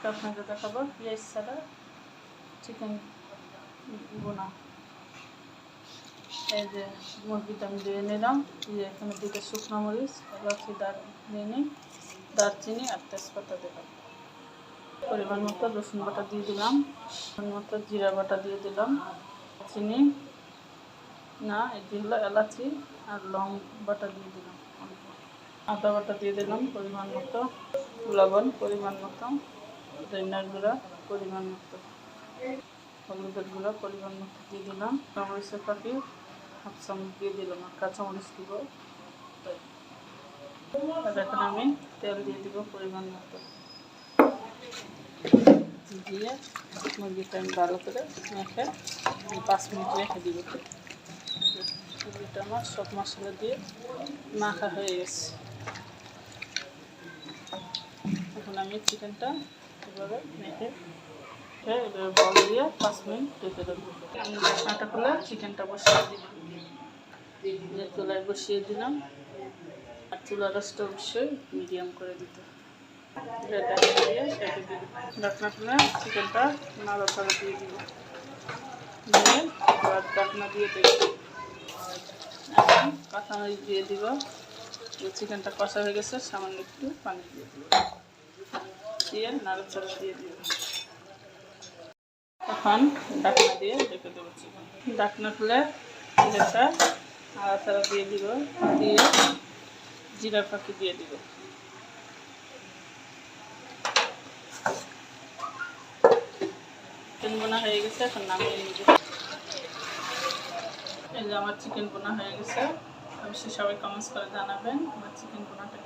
আজকে আপনাদের দেখাবো পেঁয়াজ ছাড়া চিকেন বোনা। এই যে মুরগিটা আমি দিয়ে নিলাম, দিয়ে এখানে 2টা শুকনো মরিচ, এলাচি দিয়ে নিই, দারচিনি আর তেজপাতা দিলাম। পরিমাণ মতো রসুন বাটা দিয়ে দিলাম, পরিমাণ মতো জিরা বাটা দিয়ে দিলাম, চিনি না এটি হলো এলাচি আর লং বাটা দিয়ে দিলাম, আদা বাটা দিয়ে দিলাম পরিমাণ মতো, লবণ পরিমাণ মতো, ধনিয়ার গুঁড়া পরিমাণ মতো, হলুদের গুঁড়া পরিমাণ মতো দিয়ে দিলাম, মরিচের পাখি 1/2 চামচ দিয়ে দিলাম, আর কাঁচামরিচ দিব। আর এখন আমি তেল দিয়ে দিব পরিমাণ মতো, দিয়ে মুরগিটা আমি ভালো করে মেখে 5 মিনিট রেখে দিব। মুরগিটা আমার সব মশলা দিয়ে মাখা হয়ে গেছে। এখন আমি চিকেনটা এভাবে মেখে বল দিয়ে 5 মিনিট রেখে দেবো। আমি ঢাকনাটা খুলে চিকেনটা বসিয়ে দিব, চুলায় বসিয়ে দিলাম। আর চুলার আঁচটা অবশ্যই মিডিয়াম করে দিতে। ঢাকনা খুলে চিকেনটা নাড়াচাড়া দিয়ে দিব, দিয়ে ঢাকনা দিয়ে দেবো। এখন কাঁচামরিচ দিয়ে দিব, চিকেনটা কষা হয়ে গেছে, সামান্য একটু পানি দিয়ে দিব, দিয়ে নাড়াচাড়া দিয়ে দিব। এখন ঢাকনা দিয়ে রেখে দেবো চিকেন। ঢাকনা খুলে চিকেনটা নাড়াচাড়া দিয়ে দিব, দিয়ে জিরা ফাঁকি দিয়ে দিব। চিকেন বোনা হয়ে গেছে, এখন নামিয়ে নিব। এই যে আমার চিকেন বোনা হয়ে গেছে। অবশ্যই সবাই কমেন্টস করে জানাবেন আমার চিকেন বোনাটা